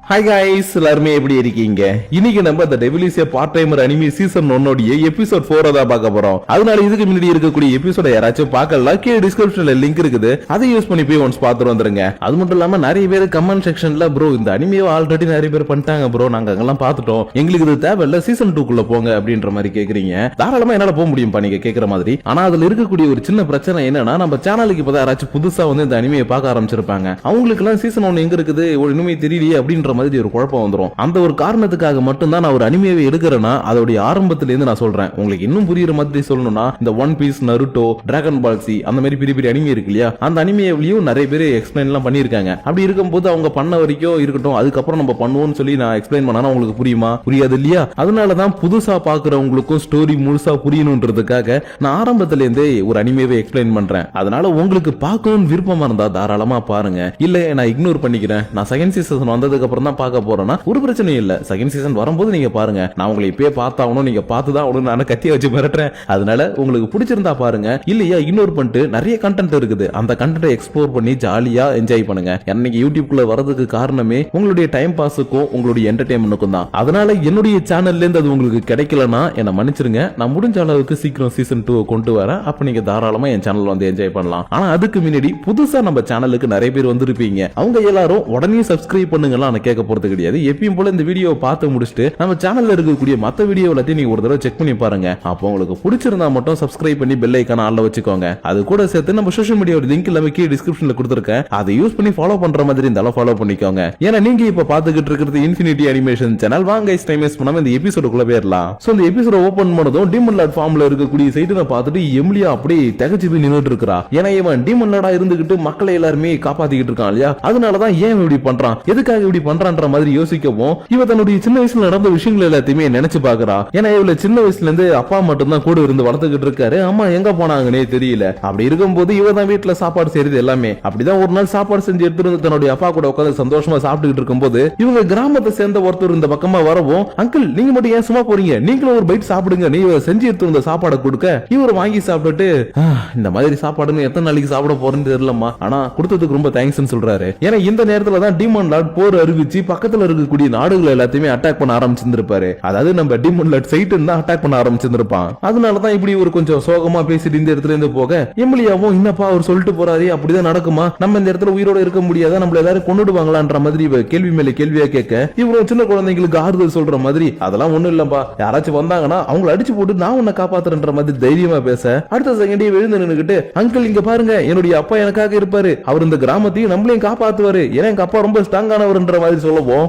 Hi guys எல்லாரும் எப்படி இருக்கீங்க? இன்னைக்கு நம்ம The Devil is a Part-Timer anime season 1 உடைய எபிசோட் 4 தான் பார்க்க போறோம். அதனால இதுக்கு முன்னாடி இருக்கக்கூடிய எபிசோட யாராச்சும் பார்க்கலாம், கீழ டிஸ்கிரிப்ஷன்ல லிங்க் இருக்குது. அதை யூஸ் பண்ணி போய் ஒன்ஸ் பார்த்துட்டு வந்துருங்க. அது மட்டும் இல்லாம நிறைய பேர் கமெண்ட் செக்ஷன்ல ப்ரோ இந்த அனிமேவை ஆல்ரெடி நிறைய பேர் பண்ணிட்டாங்க ப்ரோ, நாங்க அங்கெல்லாம் பார்த்துட்டோம், எங்களுக்கு இது தேவையில்ல, சீசன் 2 குள்ள போங்க அப்படின்ற மாதிரி கேக்குறீங்க. தாராளமா என்னால போக முடியும் நீங்க கேக்குற மாதிரி. ஆனா அதுல இருக்கக்கூடிய ஒரு சின்ன பிரச்சனை என்னன்னா, நம்ம சேனலுக்கு இப்பதான் யாராச்சும் புதுசா வந்து இந்த அனிமையை பார்க்க ஆரம்பிச்சிருப்பாங்க. அவங்களுக்கு எல்லாம் சீசன் 1 எங்க இருக்குது ஒண்ணுமே தெரியலையே அப்படின்ற மாதிரி ஒரு குழப்பம் வந்துரும். அந்த ஒரு காரணத்துக்காக மட்டும் தான் நான் ஒரு அனிமேவை எடுக்கிறேன்னா அதோட ஆரம்பத்துல இருந்து நான் சொல்றேன். உங்களுக்கு இன்னும் புரியுற மாதிரி சொல்லணும்னா இந்த ஒன் பீஸ், நருட்டோ, டிராகன் பால் சி அந்த மாதிரி பெரிய பெரிய அனிமே இருக்கு இல்லையா, அந்த அனிமேவிலையும் நிறைய பேர் எக்ஸ்பிளைன் எல்லாம் பண்ணிருக்காங்க. அப்படி இருக்கும்போது அவங்க பண்ண வரைக்கும் இருக்கட்டும், அதுக்கப்புறம் நம்ம பண்ணுவோம்னு சொல்லி நான் எக்ஸ்பிளைன் பண்ணா உங்களுக்கு புரியுமா? புரியாது இல்லையா? அதனாலதான் புதுசா பாக்குறவங்களுக்கும் ஸ்டோரி முழுசா புரியணும்ன்றதுக்காக நான் ஆரம்பத்துல இருந்தே ஒரு அனிமேவை எக்ஸ்பிளைன் பண்றேன். அதனால உங்களுக்கு பார்க்கணும்னு விருப்பமா இருந்தா தாராளமா பாருங்க. இல்ல நான் இக்னோர் பண்ணிக்கிறேன், நான் செகண்ட் சீசன் வந்ததுக்கு அப்புறம் தான் பார்க்க போறேன்னா ஒரு பிரச்சனையும் இல்ல. செகண்ட் சீசன் வரும்போது நீங்க பாருங்க. நான் உங்களை இப்பயே பார்த்தாகணும், நீங்க பார்த்துதான் அவனு நான் கத்திய வச்சு மிரட்டுறேன். அதனால உங்களுக்கு பிடிச்சிருந்தா பாருங்க, இல்லையா இக்னோர் பண்ணிட்டு நிறைய கண்டென்ட் இருக்குது, அந்த கண்டென்ட்டை எக்ஸ்ப்ளோர் பண்ணி ஜாலியா என்ஜாய் பண்ணுங்க. எனக்கு யூடியூப்குள்ள வரதுக்கு காரணமே உங்களுடைய டைம் பாஸுக்கும் உங்களுடைய என்டர்டைன்மெண்ட்டுக்கும் தான். அதனால என்னுடைய சேனல்ல இருந்து அது உங்களுக்கு கிடைக்கலனா என்ன மன்னிச்சிருங்க. நான் முடிஞ்ச அளவுக்கு சீக்கிரம் சீசன் 2 கொண்டு வரேன். அப்ப நீங்க தாராளமா என் சேனல் வந்து என்ஜாய் பண்ணலாம். ஆனா அதுக்கு முன்னாடி புதுசா நம்ம சேனலுக்கு நிறைய பேர் வந்திருப்பீங்க, அவங்க எல்லாரும் உடனே சப்ஸ்கிரைப் பண்ணுங்கலாம் நான் கேட்க போறது கிடையாது. எப்பயும் போல இந்த வீடியோவை பார்த்து முடிச்சுட்டு நம்ம சேனல்ல இருக்கக்கூடிய மத்த வீடியோ எல்லாத்தையும் நீங்க ஒரு தடவை செக் பண்ணி பாருங்க. அப்போ உங்களுக்கு பிடிச்சிருந்தா மட்டும் சப்ஸ்கிரைப் பண்ணி பெல் ஐகான் ஆல்ல வச்சுக்கோங்க. அது கூட சேர்த்து நம்ம சோஷியல் மீடியாவோட லிங்க் எல்லாமே கீழ டிஸ்கிரிப்ஷன்ல கொடுத்திருக்கேன், அதை யூஸ் பண்ணி ஃபாலோ பண்ற மாதிரி இருந்தாலும் ஃபாலோ பண்ணிக்கோங்க. ஏன்னா நீங்க இப்ப பாத்துக்கிட்டு இருக்கிறது இன்ஃபினிட்டி அனிமேஷன் சேனல். வாங்க கைஸ், டைம் வேஸ்ட் பண்ணாம இந்த எபிசோடுக்குள்ள போயிரலாம். சோ இந்த எபிசோட ஓபன் பண்ணதும் டீமன் லார்ட் ஃபார்ம்ல இருக்கக்கூடிய சைட்டை பார்த்துட்டு எமிலியா அப்படியே தகச்சு போய் நின்னுட்டு இருக்கா. ஏன்னா இவன் டீமன் லார்டா இருந்துகிட்டு மக்களை எல்லாருமே காப்பாத்திக்கிட்டு இருக்கான் இல்லையா, அதனாலதான் ஏன் இப்படி பண்றான், எதுக்காக இப்படி பண்றான்ற மாதிரி யோசிக்கவும் இவ தன்னுடைய சின்ன வயசுல நடந்த விஷயங்கள் எல்லாத்தையுமே நினைச்சு பாக்குறா. ஏன்னா இவள சின்ன வயசுல இருந்து அப்பா மட்டும் தான் கூட இருந்து வளர்த்துக்கிட்டு இருக்காரு, அம்மா எங்க போனாங்கன்னே தெரியல. அப்படி இருக்கும்போது இவ தான் வீட்டுல சாப்பாடு செய்யறது எல்லாமே. அப்படிதான் ஒரு நாள் சாப்பாடு செஞ்சு எடுத்துட்டு தன்னுடைய அப்பா கூட உட்காந்து சந்தோஷமா சாப்பிட்டுக்கிட்டு இருக்கும்போது இவங்க கிராமத்தை சேர்ந்த ஒருத்தர் இந்த பக்கமா வரவும், அங்கிள் நீங்க மட்டும் ஏன் சும்மா போறீங்க, நீங்களும் ஒரு பைட் சாப்பிடுங்க, நீ செஞ்சு எடுத்து வந்த சாப்பாடை கொடுக்க இவர் வாங்கி சாப்பிட்டுட்டு இந்த மாதிரி சாப்பாடுன்னு எத்தனை நாளைக்கு சாப்பிட போறேன்னு தெரியலமா, ஆனா கொடுத்ததுக்கு ரொம்ப தேங்க்ஸ் சொல்றாரு. ஏன்னா இந்த நேரத்துல தான் டீமன் லார்ட் போர் அறிவிச்சு பக்கத்துல இருக்கக்கூடிய நாடுகள் எல்லாத்தையுமே அட்டாக் பண்ண ஆரம்பிச்சிருப்பாரு. அதாவது நம்ம டீமன் லார்ட் சைட்டு தான் அட்டாக் பண்ண ஆரம்பிச்சிருப்பான். அதனாலதான் இப்படி ஒரு கொஞ்சம் சோகமா பேசிட்டு இந்த இடத்துல இருந்து போக எமிலியாவும் என்னப்பா அவர் சொல்லிட்டு போறாரு, அப்படிதான் நடக்குமா, நம்ம இந்த இடத்துல உயிரோட இருக்க முடியாதா, நம்மள எல்லாரும் கொண்டுடுவாங்களான்ற மாதிரி கேள்வி மேல கேள்வியா கேட்க இவரும் சின்ன குழந்தைங்களுக்கு ஆறுதல் சொல்ற மாதிரி, அதெல்லாம் ஒண்ணும் இல்லப்பா, யாராச்சும் வந்தாங்கன்னா அவங்களை அடிச்சு போட்டு நான் உன்னை காப்பாத்துறன்ற மாதிரி தைரியமா பேச, அடுத்த செகண்டே எழுந்து நின்னுகிட்டு அங்கிள் இங்க பாருங்க என்னுடைய அப்பா எனக்காக இருப்பாரு, அவர் இந்த கிராமத்தையும் நம்மளையும் காப்பாத்துவாரு, ஏன்னா எங்க அப்பா ரொம்ப ஸ்ட்ராங்கானவர்ன்ற மாதிரி சொல்லவும்,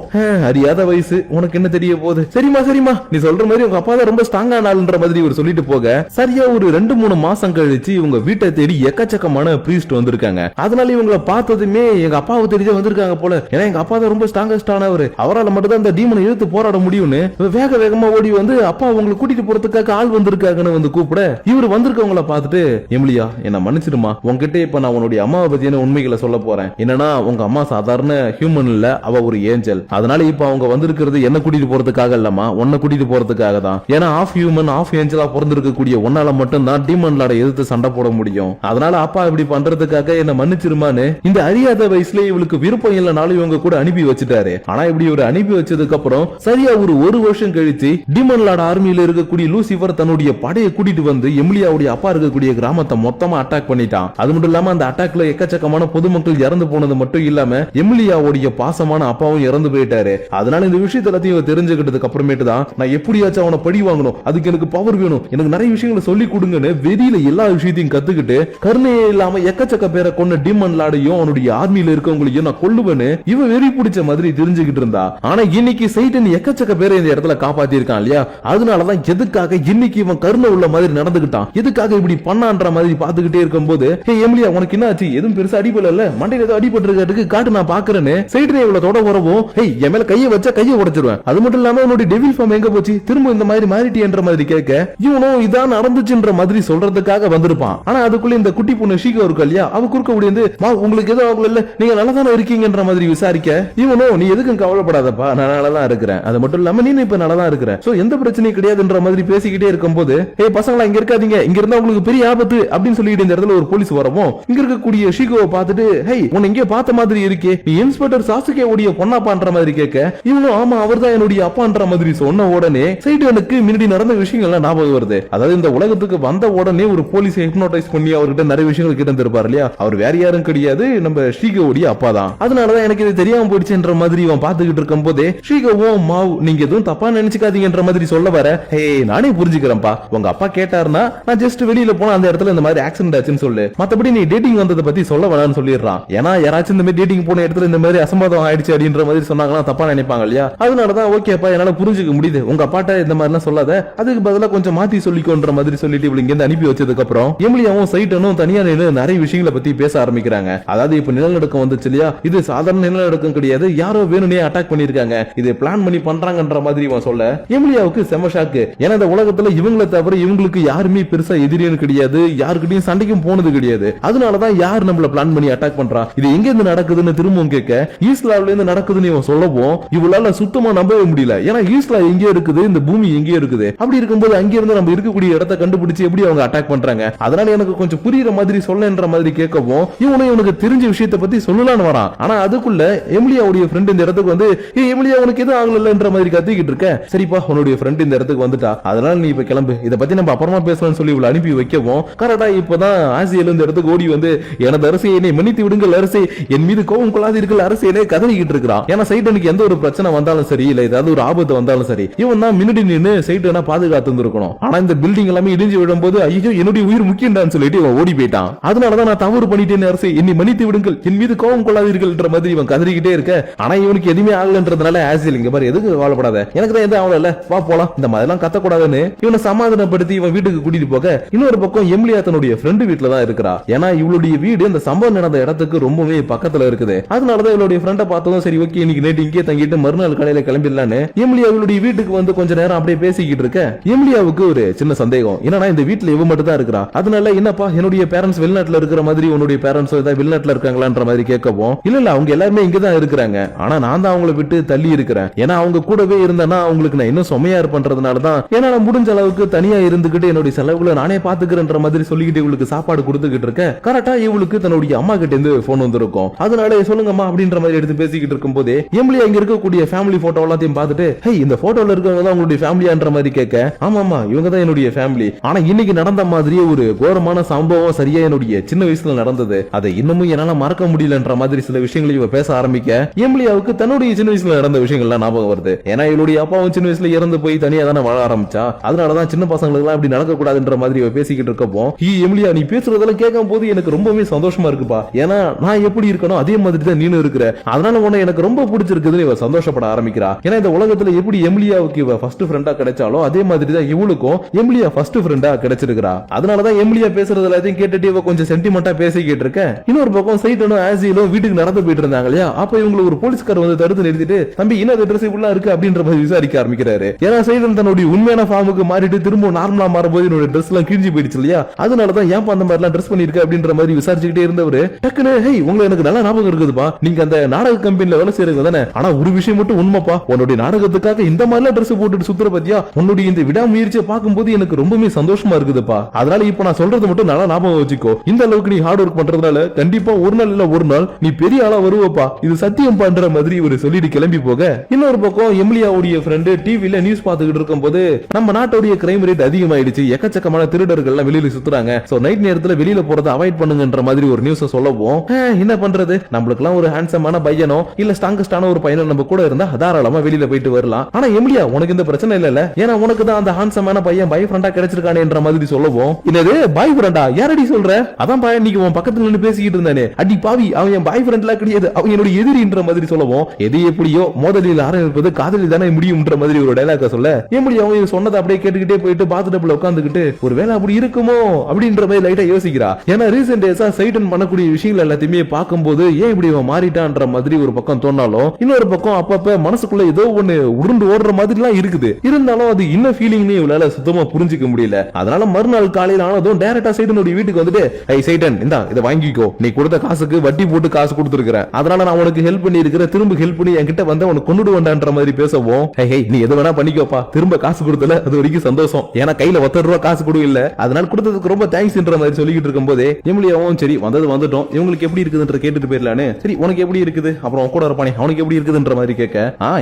அறியாத வயசு உனக்கு என்ன தெரிய போகுது, சரிமா சரிமா நீ சொல்ற மாதிரி உங்க அப்பா தான் ரொம்ப ஸ்ட்ராங்கான ஆளுன்ற மாதிரி இவர் சொல்லிட்டு போக, சரியா ஒரு 2-3 மாசம் கழிச்சு இவங்க வீட்டை தேடி எக்கச்சக்கமான பிரீஸ்ட் வந்திருக்காங்க. அதனால இவங்களை பார்த்ததுமே எங்க அப்பாவை தேடி வந்திருக்காங்க போல, ஏன்னா எங்க அப்பா தான் ரொம்ப ஸ்ட்ராங்கஸ்டானவர், அவரால் மட்டும் தான் இந்த டீமனை இழுத்து போராட முடியும்னு வேக வேகமா ஓடி வந்து அப்பா உங்களை கூட்டிட்டு போறதுக்காக ஆள் வந்திருக்காங்கன்னு வந்து கூப்பிட, இவர் வந்திருக்கவங்கள பார்த்துட்டு எமிலியா என்ன மன்னிச்சிடுமா, உங்ககிட்ட இப்ப நான் உன்னுடைய அம்மாவை பத்தியான உண்மைகளை சொல்ல போறேன். என்னன்னா உங்க அம்மா சாதாரண ஹியூமன் இல்ல, அவ ஒரு ஏஞ்சல். அதனால இப்ப அவங்க வந்திருக்கிறது என்ன கூட்டிட்டு போறதுக்காக இல்லமா, உன்னை கூட்டிட்டு போறதுக்காக தான். ஏன்னா ஆஃப் ஹியூமன் ஆஃப் ஏஞ்சலா பிறந்திருக்கக்கூடிய ஒன்னால மட்டும் தான் டீமன் லார்டை எதிர்த்து சண்டை போட முடியும். அதனால அப்பா இப்படி பண்றதுக்காக என்ன மன்னிச்சிருமான்னு இந்த அறியாத வயசுல இவளுக்கு விருப்பம் இல்லனாலும் இவங்க கூட அனுப்பி வச்சுட்டாரு. ஆனா இப்படி ஒரு அனுப்பி வச்சதுக்கு அப்புறம் சரியா ஒரு வருஷம் கழிச்சு டீமன் லார்ட் ஆர்மியில இருக்கக்கூடிய லூசிபர் தன்னுடைய படையை கூட்டிட்டு வந்து எமிலியாவுடைய அப்பா இருக்கக்கூடிய கிராமத்தை மொத்தமா அட்டாக் பண்ணிட்டான். அது மட்டும் இல்லாம அந்த அட்டாக்ல எக்கச்சக்கமான பொதுமக்கள் இறந்து போனது மட்டும் இல்லாம எமிலியாவுடைய பாசமான அப்பாவும் இறந்து போயிட்டாரு. அதனால இந்த விஷயத்தை எல்லாத்தையும் தெரிஞ்சுக்கிட்டதுக்கு அப்புறமேட்டு தான் நான் எப்படியாச்சும் அவனை படி வாங்கணும், அதுக்கு எனக்கு பவர் வேணும், எனக்கு நிறைய விஷயங்களை சொல்லி கொடுங்கன்னு வெளியில எல்லா விஷயத்தையும் கத்துக்கிட்டு கருணையே இல்லாம எக்கச்சக்க பேரை கொண்ட டீமன் லார்டையும் அவனுடைய ஆர்மியில இருக்கவங்களையும் நான் கொல்லுவேன்னு இவன் வெறி பிடிச்ச மாதிரி தெரிஞ்சுக்கிட்டு இருந்தா. ஆனா இன்னைக்கு சைட்டன் எக்கச்சக்க பேரை இந்த இடத்துல காப்பாத்தி இருக்கான் இல்லையா, அதனாலதான் எதுக்காக இன்னைக்கு இவன் கருணை உள்ள மாதிரி நடந்துகிட்டான், எதுக்காக இப்படி பண்ணான்ற மாதிரி பாத்துக்கிட்டே இருக்கும்போது, ஹே எமிலியா உனக்கு என்ன ஆச்சு, எதுவும் பெருசா அடிப்படல இல்ல, மண்டையில ஏதோ அடிபட்டு காட்டு நான் பாக்குறேன்னு சைட்டன் இவ்வளவு தொட வரவும், ஹே என் மேல கையை வச்சா கையை உடைச்சிருவேன், அது மட்டும் இல்லாம உன்னுடைய டெவில் ஃபார்ம் எங்க போச்சு, திரும்ப இந்த மாதிரி மாறிட்டியன்ற மாதிரி கேட்க இவனும் இதான் நடந்துச்சுன்ற மாதிரி சொல்றதுக்காக வந்திருப்பான். ஆனா அதுக்குள்ள இந்த குட்டி பொண்ணு ஷீகோ இருக்கு இல்லையா, அவ குறுக்க முடியாது உங்களுக்கு ஏதோ ஆகல இல்ல, நீங்க நல்லா தானே இருக்கீங்கன்ற மாதிரி விசாரிக்க இவனும் நீ எதுக்கும் கவலைப்படாதப்பா நான் நல்லா தான் இருக்கிறேன், அது மட்டும் இல்லாம நீ இப்ப நல்லா தான் இருக்கிற, சோ எந்த பிரச்சனையும் கிடையாதுன்ற மாதிரி பேசிக்கிட்டே இருக்கும்போது, ஏய் பசங்களா இங்க இருக்காதீங்க, இங்க இருந்தா உங்களுக்கு பெரிய ஆபத்து அப்படின்னு சொல்லிட்டு இந்த இடத்துல ஒரு போலீஸ் வரவும் இங்க இருக்கக்கூடிய ஷீகோவை பார்த்துட்டு, ஹே உன்னை இங்கே பார்த்த மாதிரி இருக்கே, நீ இன்ஸ்பெக்டர் சாசுகே உடைய பொண்ணாப்பான்ற மாதிரி கேட்க இவனும் ஆமா அவர் தான் என்னுடைய அப்பான்ற மாதிரி சொன்ன உடனே சைடனுக்கு முன்னாடி நடந்த விஷயங்கள்லாம் ஞாபகம் வருது. அதாவது இந்த உலகத்துக்கு வந்த உடனே ஒரு போலீஸ் ஹிப்னோடைஸ் பண்ணி அவர்கிட்ட நிறைய விஷயங்கள் கிட்ட இருந்திருப்பாரு இல்லையா, அவர் வேற யாரும் கிடையாது, நம்ம ஸ்ரீகோவுடைய அப்பா தான். அதனாலதான் எனக்கு இது தெரியாம போயிடுச்சுன்ற மாதிரி இவன் பாத்துக்கிட்டு இருக்கும் போதே ஸ்ரீகோவும் மாவ் நீங்க எதுவும் தப்பா நினைச்சுக்காதீங்கன்ற மாதிரி சொல்ல வர, ஹே நானே புரிஞ்சுக்கிறேன்ப்பா, உங்க அப்பா கேட்டாருன்னா நான் ஜஸ்ட் வெளியில போன அந்த இடத்துல இந்த மாதிரி ஆக்சிடென்ட் ஆச்சுன்னு சொல்லு, மத்தபடி நீ டேட்டிங் வந்ததை பத்தி சொல்ல வேணாம்னு சொல்லிடுறான். ஏன்னா யாராச்சும் இந்த மாதிரி டேட்டிங் போன இடத்துல இந்த மாதிரி அசம்பாதம் ஆயிடுச்சு அப்படின்ற மாதிரி சொன்னாங்கன்னா தப்பா நினைப்பாங்க இல்லையா, அதனாலதான் ஓகேப்பா என்னால புரிஞ்சுக்க முடியுது, உங்க அப்பாட்ட இந்த மாதிரி எல்லாம் சொல்லாத, அதுக்கு பதிலா கொஞ்சம் மாத்தி சொல்லிக்கோன்ற மாதிரி சொல்லிட்டு இவங்க இங்க அனுப்பி வச்சதுக்கு அப்புறம் எமிலியாவும் சைட்டனும் தனியா நின்று நிறைய விஷயங்களை பத்தி பேச ஆரம்பிக்கிறாங்க. அதாவது இப்ப நிலநடுக்கம் வந்துச்சு இல்லையா, இது சாதாரண நிலநடுக்கம் கிடையாது, யாரோ வேணும்னே அட்டாக் பண்ணிருக்காங்க, இது பிளான் பண்ணி பண்றாங்கன்ற மாதிரி இவன் சொல்ல எமிலியாவுக்கு செம ஷாக்கு. ஏன்னா இந்த உலகத்துல இவங்களை தவிர இவங்களுக்கு யாருமே பெருசா எதிரியும் கிடையாது, யாருக்கிட்டையும் சண்டைக்கும் போனது கிடையாது, அதனாலதான் யார் நம்மள பிளான் பண்ணி அட்டாக் பண்றா, இது எங்க இருந்து நடக்குதுன்னு திரும்பவும் கேட்க ஈஸ்லாவில இருந்து நடக்குதுன்னு இவன் சொல்லவும் இவளால சுத்தமா நம்பவே முடியல. ஏன்னா ஈஸ்லா எங்கே இருக்குது, இந்த பூமி எங்கே இருக்குது, அப்படி இருக்கும்போது அங்க இருந்து நம்ம இருக்கக்கூடிய இடத்தை கண்டுபிடிச்சு எப்படி அவங்க அட்டாக் பண்றாங்க, அதனால எனக்கு கொஞ்சம் புரியுற மாதிரி சொல்லன்ற மாதிரி கேட்கவும் இவனும் இவனுக்கு தெரிஞ்ச விஷயத்தை பத்தி சொல்லலான்னு வரான். ஆனா அதுக்குள்ள எமிலியாவுடைய ஃப்ரெண்ட் இந்த இடத்துக்கு வந்து எமிலியா உனக்கு எதுவும் ஆகலன்ற மாதிரி கத்திக்கிட்டு இருக்க, சரிப்பா உன்னுடைய ஃப்ரெண்ட் இந்த இடத்துக்கு வந்துட்டா, அதனால நீ இப்ப கிளம்பு, இதை பத்தி நம்ம அப்புறமா பேசலாம்னு சொல்லி இவளை அனுப்பி வைக்கவும் கரெக்டா இப்பதான் ஆசியில இந்த இடத்துக்கு ஓடி வந்து எனது அரசை என்னை மன்னித்து விடுங்கள் அரசே, என் மீது கோபம் கொள்ளாதீர்கள் அரசே கதறிக்கிட்டு இருக்கிறான். ஏன்னா சைட்டனுக்கு எந்த ஒரு பிரச்சனை வந்தாலும் சரி இல்ல ஏதாவது ஒரு ஆபத்து வந்தாலும் சரி இவன் தான் முன்னாடி நின்று சைட்டனை பாதுகாத்து இருந்திருக்கணும். ஆனா இந்த பில்டிங் எல்லாமே இடிஞ்சு விடும்போது ஐயோ என்னுடைய உயிர் முக்கியம் சொல்லிட்டு இவன் ஓடி போயிட்டான். அதனாலதான் நான் தவறு பண்ணிட்டேன் அரசே, என்னை மன்னித்து விடுங்கள், என் மீது கோபம் கொள்ளாதீர்கள் மாதிரி இவன் கதறிக்கிட்டே இருக்க. ஆனா இவனுக்கு எதுவுமே ஆகலன்றதுனால ஆசில் இங்க பாரு எதுக்கு கவலைப்படாத, எனக்கு தான் எதுவும் ஆகல, வா போலாம், இந்த மாதிரிலாம் கத்தக்கூடாதுன்னு இவனை சமாதானப்படுத்தி இவன் வீட்டுக்கு கூட்டிட்டு போக இன்னொரு பக்கம் எமிலியா தன்னுடைய ஃப்ரெண்டு வீட்டுல தான் இருக்கிறா. ஏன்னா இவளுடைய வீடு இந்த சம்பவம் நடந்த இடத்துக்கு ரொம்பவே பக்கத்துல இருக்குது. அதனாலதான் இவளுடைய ஃப்ரெண்டை பார்த்ததும் சரி ஓகே இன்னைக்கு நைட் இங்கே தங்கிட்டு மறுநாள் காலையில கிளம்பிடலான்னு எமிலியா இவளுடைய வீட்டுக்கு வந்து கொஞ்ச நேரம் அப்படியே பேசிக்கிட்டு இருக்க எமிலியாவுக்கு ஒரு சின்ன சந்தேகம், என்னன்னா இந்த வீட்டுல இவ மட்டும் தான் இருக்கிறா, அதனால என்னப்பா என்னுடைய பேரண்ட்ஸ் வெளிநாட்டுல இருக்கிற மாதிரி உன்னுடைய பேரண்ட்ஸ் ஏதாவது வெளிநாட்டுல இருக்காங்களான்ற மாதிரி கேட்கவும் இல்ல அவங்க எல்லாருமே இங்கதான் இருக்கிறாங்க, ஆனா நான் தான் அவங்களை விட்டு தள்ளி இருக்கிறேன், ஏன்னா அவங்க கூடவே இருந்தேன்னா அவங்களுக்கு நான் இன்னும் சுமையா பண்றதுனாலதான் என்னால முடிஞ்ச அளவுக்கு தனியா இருந்துகிட்டு என்னுடைய செலவுகளை நானே பாத்துக்கிறேன்ற மாதிரி சொல்லிக்கிட்டு இவளுக்கு சாப்பாடு கொடுத்துக்கிட்டு இருக்க கரெக்டா இவளுக்கு தன்னுடைய அம்மா கிட்ட இருந்து போன் வந்திருக்கும். அதனால சொல்லுங்கம்மா அப்படின்ற மாதிரி எடுத்து பேசிக்கிட்டு இருக்கும் போதே எமிலியா இங்க இருக்கக்கூடிய ஃபேமிலி போட்டோ எல்லாத்தையும் பார்த்துட்டு ஹே இந்த போட்டோல இருக்கவங்க தான் உங்களுடைய ஃபேமிலியான்ற மாதிரி கேட்க ஆமாமா இவங்க தான் என்னுடைய ஃபேமிலி, ஆனா இன்னைக்கு நடந்த மாதிரியே ஒரு கோரமான சம்பவம் சரியா என்னுடைய சின்ன வயசுல நடந்தது, அதை இன்னமும் என்னால மறக்க முடியலன்ற மாதிரி சில விஷயங்களை இவ பேச ஆரம்பிக்க எமிலியாவுக்கு தன்னுடைய சின்ன வயசுல நடந்த விஷயங்கள்லாம் ஞாபகம் வருது. ஏன்னா இவளுடைய அப்பாவும் சின்ன வயசுல இறந்து போய் தனியா தானே வாழ ஆரம்பிச்சா, அதனாலதான் சின்ன பசங்களுக்கு எல்லாம் இப்படி நடக்க கூடாதுன்ற மாதிரி இவ பேசிக்கிட்டு இருக்கப்போ எமிலியா நீ பேசுறதெல்லாம் கேட்கும் போது எனக்கு ரொம்பவே சந்தோஷமா இருக்குப்பா, ஏன்னா நான் எப்படி இருக்கணும் அதே மாதிரி தான் நீனும் இருக்கிற, அதனால உன்னை எனக்கு ரொம்ப பிடிச்சிருக்குதுன்னு இவ சந்தோஷப்பட ஆரம்பிக்கிறா. ஏன்னா இந்த உலகத்துல எப்படி எமிலியாவுக்கு இவ ஃபர்ஸ்ட் ஃப்ரெண்டா கிடைச்சாலோ அதே மாதிரி தான் இவளுக்கும் எமிலியா ஃபர்ஸ்ட் ஃப்ரெண்டா கிடைச்சிருக்கா. அதனாலதான் எமிலியா பேசுறது எல்லாத்தையும் கேட்டுட்டு இவ கொஞ்சம் சென்டிமெண்டா பேசிக்கிட்டு இருக்க. இன்னொரு பக்கம் சைட்டனும் ஆசியிலும் வீட்டுக்கு நடந்து போயிட்டு இருந்தாங்க இல்லையா, அப்ப இவங்களுக்கு ஒரு போலீஸ்கார் வந்து தடுத்து நிறுத்திட்டு தம்பி என்ன ட்ரெஸ் இப்படிலாம் இருக்கு அப்படின்ற மாதிரி விசாரிக்க ஆரம்பிக்கிறாரு. ஏன்னா சைடன் தன்னுடைய உண்மையான ஃபார்முக்கு மாறிட்டு திரும்ப நார்மலா மாறும்போது என்னோட ட்ரெஸ் எல்லாம் கிழிஞ்சு போயிடுச்சு இல்லையா, அதனாலதான் ஏன் அந்த மாதிரி எல்லாம் ட்ரெஸ் பண்ணிருக்க அப்படின்ற மாதிரி விசாரிச்சுக்கிட்டே இருந்தவரு டக்குனு ஹே உங்களுக்கு எனக்கு நல்ல ஞாபகம் இருக்குதுப்பா, நீங்க அந்த நாடக கம்பெனில வேலை செய்யறது தானே, ஆனா ஒரு விஷயம் மட்டும் உண்மைப்பா, உன்னுடைய நாடகத்துக்காக இந்த மாதிரிலாம் ட்ரெஸ் போட்டுட்டு சுத்துற பத்தியா உன்னுடைய இந்த விடாமுயற்சியை பார்க்கும்போது எனக்கு ரொம்பவே சந்தோஷமா இருக்குதுப்பா, அதனால இப்ப நான் சொல்றது மட்டும் நல்லா ஞாபகம் வச்சுக்கோ, இந்த அளவுக்கு நீ ஹார்ட் ஒர்க் பண்றதுனால கண்டிப்பா ஒரு நாள் இல்ல ஒரு நாள் நீ பெரிய ஆளா வருவப்பா, இது சத்தியம் பண்ற மாதிரி ஒரு சொல்லிட்டு கிளம்பி போக இன்னொரு பக்கம் எமிலியாவுடைய ஃப்ரெண்டு டிவில நியூஸ் பார்த்துக்கிட்டு இருக்கும் போது நம்ம நாட்டுடைய கிரைம் ரேட் அதிகமாயிடுச்சு, எக்கச்சக்கமான திருடர்கள் வெளியில சுத்துறாங்க, சோ நைட் நேரத்துல வெளியில போறதை அவாய்ட் பண்ணுங்கன்ற மாதிரி ஒரு நியூஸ் சொல்லவும் என்ன பண்றது நம்மளுக்கு எல்லாம் ஒரு ஹேண்ட்ஸமான பையனோ இல்ல ஸ்ட்ராங்கஸ்டான ஒரு பையனோ நம்ம கூட இருந்தா தாராளமா வெளியில போயிட்டு வரலாம், ஆனா எமிலியா உனக்கு இந்த பிரச்சனை இல்ல, ஏன்னா உனக்கு தான் அந்த ஹேண்ட்ஸமான பையன் பாய் ஃப்ரெண்டா கிடைச்சிருக்கானேன்ற மாதிரி சொல்லவும் என்னது பாய் ஃப்ரெண்டா யாரடி சொல்ற, அதான் பையன் இன்னைக்கு உன் பக்கத்துல நின்னு பேசிக்கிட்டு இருந்தானே அடி பாவி அவன் என் பாய் ஃப்ரெண்ட்லாம் கிடையாது அவன் என்னுடைய எதிரின்ற மாதிரி சொல்லவும் எது எப்படியோ மோதலில் ஆரம்பிப்பது காதலில் தானே முடியும்ன்ற மாதிரி ஒரு டைலாக சொல்ல எமிலியா அவங்க சொன்னதை அப்படியே கேட்டுக்கிட்டே போயிட்டு பாத்துட்டு உட்காந்துக்கிட்டு ஒருவேளை அப்படி இருக்குமோ அப்படின்ற மாதிரி லைட்டா யோசிக்கிறா. ஏன்னா ரீசெண்ட் டேஸா சைடன் பண்ணக்கூடிய விஷயங்கள் எல்லாத்தையுமே பார்க்கும்போது ஏன் இப்படி இவன் மாறிட்டான்ற மாதிரி ஒரு பக்கம் தோணாலும் இன்னொரு பக்கம் அப்பப்ப மனசுக்குள்ள ஏதோ ஒண்ணு உருண்டு ஓடுற மாதிரி எல்லாம் இருக்குது, இருந்தாலும் அது என்ன ஃபீலிங்னு இவளால சுத்தமா புரிஞ்சுக்க முடியல. அதனால மறுநாள் காலையில ஆனதும் டைரக்டா சைடனுடைய வீட்டுக்கு வந்துட்டு ஐ சைடன் இந்தா இதை வாங்கிக்கோ, நீ கொடுத்த காசுக்கு வட்டி போட்டு காசு கொடுத்துருக்கிறேன், அதனால நான் உனக்கு ஹெல்ப் பண்ணி இருக்கிற திரும்ப ஹெல்ப் பண்ணி என்கிட்ட வந்து உனக்கு கொண்டு வேண்டான்ற மாதிரி பேசவும் நீ எது வேணா பண்ணிக்கோப்பா திரும்ப காசு கொடுத்தல அது வரைக்கும் சந்தோஷம், ஏன்னா கையில 10 ரூபா காசு கூட இல்ல அதனால கொடுத்ததுக்கு ரொம்ப தேங்க்ஸ்ன்ற மாதிரி சொல்லிக்கிட்டு இருக்கும் போதே எமிலியாவும் சரி வந்தது வந்துட்டோம் இவங்களுக்கு எப்படி இருக்குதுன்ற கேட்டுட்டு போயிடலான்னு சரி உனக்கு எப்படி இருக்குது அப்புறம் கூட இருப்பானே அவனுக்கு எப்படி இருக்குதுன்ற மாதிரி கேட்க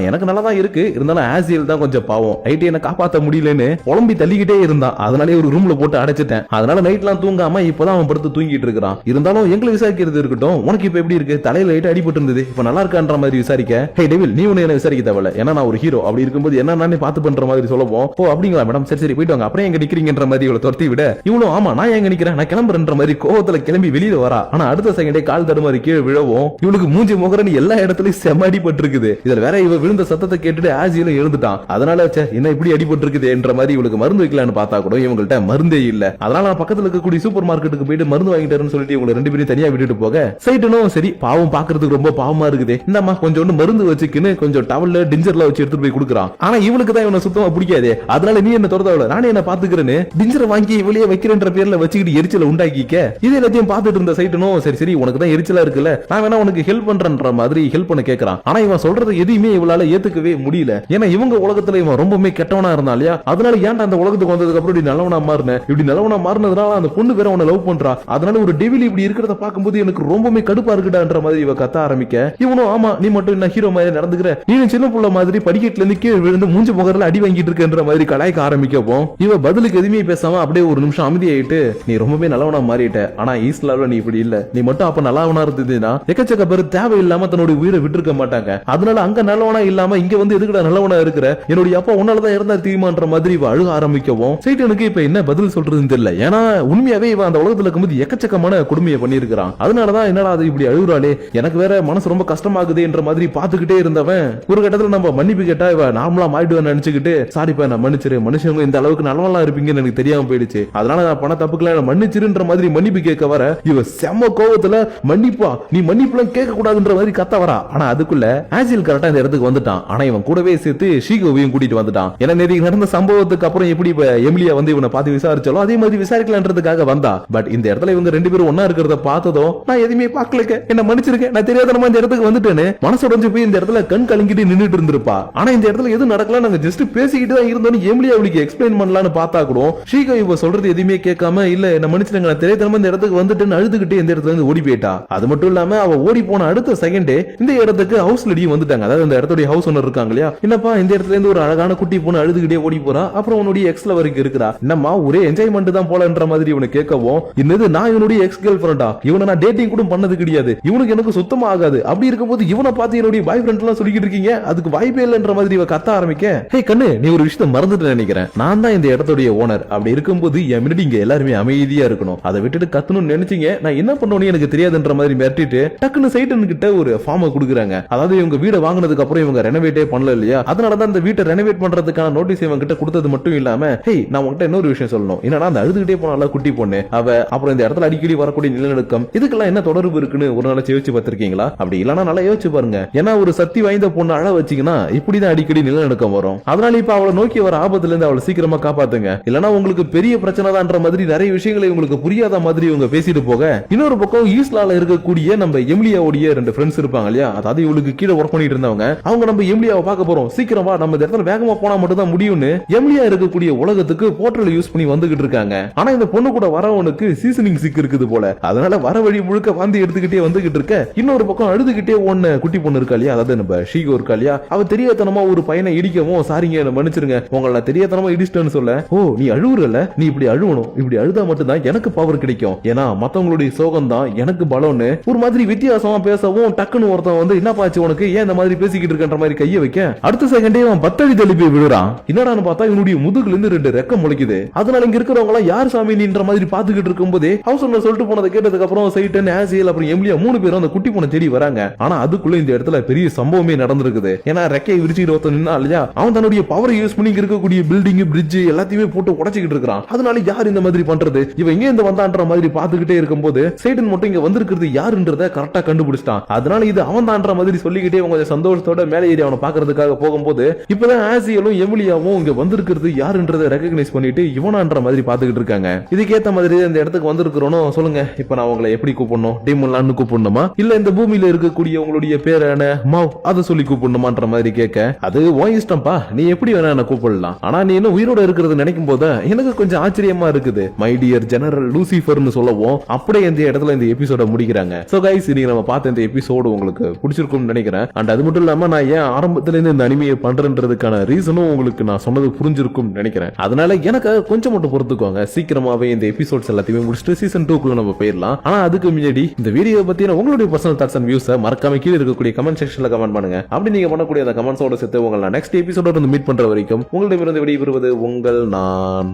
எனக்கு நல்லா தான் இருக்கு, இருந்தாலும் ஆசியல் தான் கொஞ்சம் பாவம், நைட் என்ன காப்பாத்த முடியலன்னு புலம்பி தள்ளிக்கிட்டே இருந்தான். அதனாலே ஒரு ரூம்ல போட்டு அடைச்சிட்டேன். அதனால நைட்லாம் தூங்காம இப்பதான் அவன் படுத்து தூங்கிட்டு இருக்கான். இருந்தாலும் எங்களை விசாரிக்கிறது இருக்கட்டும், உனக்கு இப்ப எப்படி இருக்கு, தலையில லைட் அடிபட்டு இருந்தது, இப்ப நல்லா இருக்கான்ற மாதிரி விசாரிக்க, ஹே டெவில் நீ ஒண்ணு என்ன விசாரிக்க தேவையில்ல, ஏன்னா நான் ஒரு ஹீரோ, அப்படி இருக்கும்போது என்ன நானே பார்த்து பண்ற மாதிரி சொல்லவும், ஓ அப்படிங்களா மேடம், சரி சரி போயிட்டு வாங்க, அப்புறம் எங்க நிக்கிறீங்கன்ற மாதிரி இவளை துரத்தி விட, இவ்வளவு ஆமா நான் எங்க நிக்கிறேன், நான் கிளம்புறேன்ற மாதிரி கோவத்துல கிளம்பி வெளியில வரா. ஆனா அடுத்த செகண்டே கால் தடுமாறி கீழே விழவும் இவளுக்கு மூஞ்சி முகரன்னு எல்லா இடத்துலயும் செம அடிபட்டு இருக்குது. இதுல வேற இவ விழுந்த சத்தத்தை கேட்டுட்டு ஆசியில எழுந்துட்டான். அதனால என்ன இப்படி அடிபட்டு இருக்குது என்ற மாதிரி இவளுக்கு மருந்து வைக்கலான்னு பார்த்தா கூட இவங்கள்ட்ட மருந்தே இல்ல. அதனால நான் பக்கத்துல இருக்கக்கூடிய சூப்பர் மார்க்கெட்டுக்கு போயிட்டு மருந்து வாங்கிட்டாருன்னு சொல்லிட்டு இவங்க ரெண்டு பேரும் தனியா விட்டுட்டு போக, சைட்டனும் சரி பாவம் பாக்குறதுக்கு ரொம்ப பாவமா இருக்குது, இந்தம்மா கொஞ்சோண்டு மருந்து வச்சுக்கின்னு கொஞ்சம் டவல்ல டிஞ்சர்ல வச்சு எடுத்துட்டு போய் கொடுக்குறான். ஆனா இவளுக்கு தான் இவனை சுத்தமா பிடிக்காது. அதனால நீ என்ன தொடர்ந்தவள நானே என்ன பாத்துக்கிறேன்னு டிஞ்சரை வாங்கி வெளியே வைக்கிறேன்ற பேர்ல வச்சுக்கிட்டு எரிச்சல உண்டாக்கிக்க. இது எல்லாத்தையும் பார்த்துட்டு இருந்த சைட்டனும் சரி சரி உனக்கு தான் எரிச்சலா இருக்குல்ல, நான் வேணா உனக்கு ஹெல்ப் பண்றேன்ற மாதிரி ஹெல்ப் பண்ண கேக்குறான். ஆனா இவன் சொல்றது எதையுமே இவளால ஏத்துக்கவே முடியல. ஏன்னா இவங்க உலகத்துல இவன் ரொம்பவே கெட்டவனா இருந்தா இல்லையா, அதனால ஏன்டா அந்த உலகத்துக்கு வந்ததுக்கு அப்புறம் இப்படி நல்லவனா மாறின, இப்படி நல்லவனா மாறினதுனால அந்த பொண்ணு வேற அவனை லவ் பண்றா, அதனால ஒரு டெவில் இப்படி இருக்கிறத பாக்கும்போது எனக்கு ரொம்பவே கடுப்பா இருக்குடான்ற மாதிரி இவ கத்த ஆரம்பிக்க, இவனும் ஆமா நீ மட்டும் என்ன ஹீரோ மாதிரி நடந்துக்கிற, நீ சின்ன புள்ள மாதிரி படிக்கட்டுல இருந்து கீழே விழுந்து மூஞ்சி முகர்ல அடி வாங்கிட்டு இருக்கன்ற மாதிரி கலாய்க்க ஆரம்பிக்கவும் இவ பதிலுக்கு எதுவுமே பேசாம அப்படியே ஒரு நிமிஷம் அமைதியாயிட்டு, நீ ரொம்பவே நல்லவனா மாறிட்ட, ஆனா ஈஸ்ட்ல நீ இப்படி இல்ல, நீ மட்டும் அப்ப நல்லவனா இருந்ததுன்னா எக்கச்சக்க பேர் தேவையில்லாம தன்னுடைய உயிரை விட்டுருக்க மாட்டாங்க, அதனால அங்க நல்லவனா இல்லாம இங்க வந்து எதுக்குடா நல்லவனா இருக்கிற, என்னுடைய அப்பா உன்னாலதான் இருந்தா தீமான்ற மாதிரி இவ அழுக ஆரம்பிக்கவும் சைட்டனுக்கு இப்ப என்ன பதில் சொல்றதுன்னு தெரியல. ஏன்னா உண்மையாவே இவன் அந்த உலகத்துல இருக்கும்போது எக்கச்சக்கமான கொடுமையை பண்ணிருக்கான். அதனாலதான் என்னடா அது இப்படி அழுகுறாளே, எனக்கு வேற மனசு ரொம்ப கஷ்டமாகுது என்ற மாதிரி பாத்துக்கிட்டே இருந்தவன் ஒரு கட்டத்துல நம்ம மன்னிப்பு கேட்டா இவ நார்மலா மாறிடுவேன் நினைச்சுக்கிட்டு, சாரிப்பா நான் மன்னிச்சிரு, மனுஷங்க இந்த அளவுக்கு நல்லவனா இருப்பீங்கன்னு எனக்கு தெரியாம போயிடுச்சு, அதனால நான் பண தப்புக்கெல்லாம் மன்னிச்சிருன்ற மாதிரி மன்னிப்பு கேட்க வர இவ செம்ம கோவத்துல மன்னிப்பா நீ மன்னிப்புலாம் கேட்க கூடாதுன்ற மாதிரி கத்த வரா. ஆனா அதுக்குள்ள ஆசில் கரெக்டா இந்த இடத்துக்கு வந்துட்டான். ஆனா இவன் கூடவே சேர்த்து ஷீகோவையும் கூட்டிட்டு வந்துட்டான். ஏன்னா நேற்று நடந்த சம்பவத்துக்கு அப்புறம் எப்படி எமிலியா வந்து இவனை பார்த்து விசாரிச்சாலும் அதே மாதிரி விசாரிக்கலான்றதுக்காக வந்தா. பட் இந்த இடத்துல இவங்க ரெண்டு பேரும் ஒன்னா இருக்கிறத பார்த்ததும் நான் எதுவுமே பார்க்கலக்க, என்ன மன்னிச்சிருக்கேன், நான் தெரியாதனமா இந்த இடத்துக்கு வந்துட்டேன்னு மனசு உடைஞ்சு போய் இந்த இடத்துல கண் கலங்கிட்டு நின்னுட்டு இருந்திருப்பா. ஆனா இந்த இடத்துல எதுவும் நடக்கல, நாங்க ஜஸ்ட் பேசிக்கிட்டு தான் இருந்தோம். எமிலியா அவளுக்கு எக்ஸ்பிளைன் பண்ணலாம்னு பார்த்தா கூட ஷீகோ இவ சொல்றது எதுவுமே கேட்காம இல்ல என்ன மன்னிச்சிருங்க, நான் தெரியாதனமா இந்த இடத்துக்கு வந்துட்டேன்னு அழுதுகிட்டு இந்த இடத்துல இருந்து ஓடி போயிட்டா. அது மட்டும் இல்லாம அவ ஓடி போன அடுத்த செகண்டே இந்த இடத்துக்கு ஹவுஸ் லேடியும் வந்துட்டாங்க. அதாவது இந்த இடத்துடைய ஹவுஸ் ஓனர் இருக்காங்க இல்லையா, என்னப்பா இந்த இடத்துல இருந்து ஒரு அழகான குட்டி பொண்ணு அழுதுகிட்டே ஓடி போறா, அப்புறம் உன்னுடைய எக்ஸ்ல வரைக்கும் இருக்கிறா, என்னம்மா ஒரே என்ஜாய்மெண்ட் தான் போலன்ற மாதிரி இவனை கேட்கவும், இன்னது நான் இவனுடைய எக்ஸ் கேர்ள் ஃப்ரெண்டா, இவனை நான் டேட்டிங் கூட பண்ணது கிடையாது, இவனுக்கு எனக்கு சுத்தமா ஆகாது, அப்படி இருக்கும்போது இவனை பார்த்து என்னுடைய பாய் ஃப்ரெண்ட் எல்லாம் சொல்லிக்கிட்டு இருக்கீங்க, அதுக்கு வாய்ப்பே இல்லைன்ற மாதிரி இவ கத்த ஆரம்பிக்க, ஹே கண்ணு நீ ஒரு விஷயத்தை மறந்துட்டு நினைக்கிறேன், நான் தான் இந்த இடத்துடைய ஓனர், அப்படி இருக்கும்போது என் முன்னாடி இங்க எல்லாருமே அமைதியா இருக்கணும், அதை விட்டுட்டு கத்தணும்னு நினைச்சீங்க, நான் என்ன பண்ணணும் எனக்கு தெரியாதுன்ற மாதிரி மிரட்டிட்டு டக்குன்னு சைட்டன் கிட்ட ஒரு ஃபார்மை கொடுக்குறாங்க. அதாவது இவங்க வீட வாங்கினதுக்கு அப்புறம் இவங்க ரெனோவேட்டே பண்ணல இல்லையா, அதனாலதான் இந்த வீட்டை ரெனோவேட் பண்றதுக்கான நோட்டீஸ் இவங்க கிட்ட கொடுத்தது மட்டும் இல்லாம, ஹே நான் உங்ககிட்ட இன்னொரு விஷயம் சொல்லணும், என்னன்னா அந்த அழுதுகிட்டே போனால குட்டி பொண்ணு அவ, அப்புறம் இந்த இடத்துல அடிக்கடி வரக்கூடிய நிலநடுக்கம், இதுக்கெல்லாம் என்ன தொடர்பு இருக்குன்னு ஒரு நாள் யோசிச்சு பார்த்திருக்கீங்களா? அப்படி இல்லனா நல்லா யோசிச்சு பாருங்க. ஏன்னா ஒரு சக்தி வாய்ந்த பொண்ணு அழ வச்சீங்கன்னா இப்படிதான் அடிக்கடி நிலநடுக்கம் வரும். அதனால இப்ப அவளை நோக்கி வர ஆபத்துல இருந்து அவளை சீக்கிரமா காப்பாத்துங்க, இல்லனா உங்களுக்கு பெரிய பிரச்சனை தான்ற மாதிரி நிறைய விஷயங்களை உங்களுக்கு புரியாத மாதிரி இவங்க பேசிட்டு போக, இன்னொரு பக்கம் ஈஸ்ட்லால இருக்கக்கூடிய நம்ம எமிலியாவுடைய ரெண்டு ஃப்ரெண்ட்ஸ் இருப்பாங்க இல்லையா, அதாவது இவளுக்கு கீழே ஒர்க் பண்ணிட்டு இருந்தவங்க, அவங்க நம்ம எமிலியாவை பார்க்க போறோம், சீக்கிரமா நம்ம இந்த இடத்துல வேகமா போனா மட்டும் தான் முடியும்னு எமிலியா இருக்கக்கூடிய உலகத்துக்கு போர்ட்டல் யூஸ் பண்ணி வந்துகிட்டு இருக்காங்க. ஆனா இந்த பொண்ணு கூட வரவனுக்கு சீசனிங் சிக் இருக்குது போல, அதனால வர வழி முழுக்க வாந்தி எடுத்துக்கிட்டே வந்துகிட்டு இருக்க, இன்னொரு பக்கம் அழுதுகிட்டே ஒன்னு குட்டி பொண்ணு இருக்கா இல்லையா, அதாவது நம்ம ஷீகோ இருக்கா இல்லையா, அவ தெரியாதனமா ஒரு பையனை இடிக்கவும், சாரிங்க என்ன மன்னிச்சிருங்க உங்களை தெரியாதனமா இடிச்சிட்டேன்னு சொல்ல, ஓ நீ அழுவுறல, நீ இப்படி அழுவணும், இப்படி அழுதா மட்டும் தான் எனக்கு பவர் கிடைக்கும், ஏன்னா மத்தவங்களுடைய சோகம் தான் எனக்கு பலம்னு ஒரு மாதிரி வித்தியாசமா பேசவும், டக்குன்னு ஒருத்தன் வந்து என்ன பாச்சு உனக்கு ஏன் இந்த மாதிரி பேசிக்கிட்டு இருக்கின்ற மாதிரி கைய வைக்க, அடுத்த செகண்டே அவன் பத்தடி தள்ளி போய் விழுறான். என்னடான்னு பார்த்தா இவனுடைய முதுகுல இருந்து ரெண்டு ரெக்கம் முளைக்குது. அதனால இங்க இருக்கிறவங்க எல்லாம் யார் சாமி நீன்ற மாதிரி பாத்துக்கிட்டு இருக்கும்போதே ஹவுஸ் ஓனர் சொல்லிட்டு போனதை கேட்டதுக்கு அப்புறம் சைட்டன் ஆசியல் அப்புறம் எமிலியா மூணு பேரும் அந்த குட்டி பொண்ணை தேடி வராங்க. ஆனா அதுக்குள்ள இந்த இடத்துல பெரிய சம்பவமே நடந்திருக்குது. ஏன்னா ரெக்கையை விரிச்சுக்கிட்டு ஒருத்தன் நின்னா இல்லையா, அவன் தன்னுடைய பவரை யூஸ் பண்ணி இருக்கக்கூடிய பில்டிங் பிரிட்ஜ் எல்லாத்தையுமே போட்டு உடைச்சிக்கிட்டு இருக்கான். அதனால யார் இந்த மாதிரி பண்றது, இவன் எங்க இந்த வந்தான்ற மாதிரி பாத்துக்கிட்டே இருக்கும்போது சைட்டன் மட்டும் இங்க வந்திருக்கிறது யாருன்றத கரெக்டா கண்டுபிடிச்சிட்டான். அதனால இது அவன் தான்ற மாதிரி சொல்லிக்கிட்டே அவங்க சந்தோஷத்தோட மேலே ஏறி அவனை பாக்குறதுக்காக போகும்போது இப்பதான் ஆசியலும் எமிலியாவும் இங்க வந்திருக்கிறது யாருன்றதை ரெகக்னைஸ் பண்ணிட்டு இவனான்ற மாதிரி பாத்துக்கிட்டு இருக்காங்க. இதுக்கேத்த மாதிரி இந்த இடத்துக்கு வந்திருக்கிறோம், சொல்லுங்க இப்ப நான் உங்களை எப்படி கூப்பிடணும், டீமுல்லான்னு கூப்பிடணுமா இல்ல இந்த பூமியில இருக்கக்கூடிய உங்களுடைய பேரான மாவ் அதை சொல்லி கூப்பிடணுமான்ற மாதிரி கேட்க, அது உன் இஷ்டம்பா, நீ எப்படி வேணா என்ன கூப்பிடலாம், ஆனா நீ என்ன உயிரோட இருக்கிறது நினைக்கும் போது எனக்கு கொஞ்சம் ஆச்சரியமா இருக்குது, மை டியர் ஜெனரல் லூசிஃபர்னு சொல்லவும் அப்படியே இந்த இடத்துல இந்த எபிசோட முடிக்கிறாங்க. சோ கைஸ் இன்னைக்கு நம்ம பார்த்த இந்த எபிசோடு உங்களுக்கு பிடிச்சிருக்கும்னு நினைக்கிறேன். அண்ட் அது மட்டும் இல்லாம நான் ஏன் ஆரம்பத்துல இருந்து இந்த அனிமையை பண்றேன்றதுக்கான ரீசனும் உங்களுக்கு நான் சொன்னது புரிஞ்சிருக்கும் நினைக்கிறேன். அதனால எனக்கு கொஞ்சம் மட்டும் பொறுத்துக்கோங்க. சீக்கிரமாவே இந்த எபிசோட்ஸ் எல்லாத்தையுமே முடிச்சுட்டு சீசன் 2 நம்ம போயிடலாம். ஆனா அதுக்கு முன்னாடி இந்த வீடியோ பத்தின உங்களுடைய பர்சனல் தாட்ஸ் அண்ட் வியூஸ் மறக்காம கீழே இருக்கக்கூடிய கமெண்ட் செக்ஷன்ல கமெண்ட் பண்ணுங்க. அப்படி நீங்க பண்ணக்கூடிய அந்த கமெண்ட்ஸோட சேர்த்து உங்களை நெக்ஸ்ட் எபிசோட மீட் பண்ற வரைக்கும் உங்களிடமிருந்து விடைபெறுவது உங்கள் நான்.